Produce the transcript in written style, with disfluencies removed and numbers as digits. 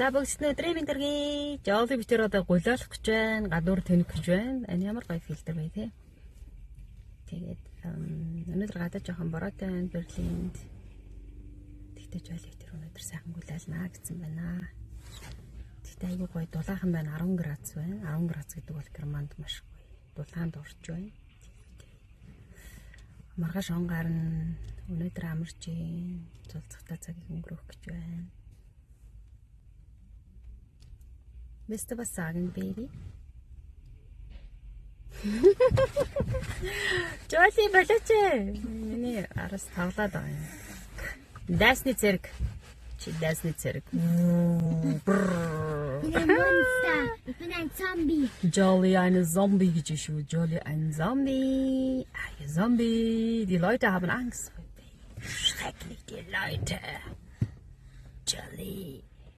За бүгд өдрийн мэндэргий. Жолли битэр одоо гулиолох гэж байна. Гадуур тэнэх гэж байна. Энэ ямар гоё фильтр бай тээ. Тэгээд өнөөдөр гадаа жоохон бороотой байна Берлинд. Тэгтээ жолли битэр өнөөдөр сайхан гулиалнаа гэсэн байна. Тэгтээ айгүй гоё дулаахан байна. 10 градус байна. 10 градус гэдэг бол Германд маш гоё. Дулаанд орж байна. Маргааш онгаар нь өнөөдөр амарч зулцахтаа цагийг өнгөрөөх гэж байна. Willst du was sagen, Baby? Jolly, болооч. Миний араас тавлаад байгаа юм. Дасны цэрэг. Чи дасны цэрэг. Ich bin ein Monster. Ich bin ein Zombie. Jolly, eine Zombie гэж шүү. Jolly, ein Zombie. Ein Zombie. Die Leute haben Angst vor dir. Schrecklich, die Leute. Jolly.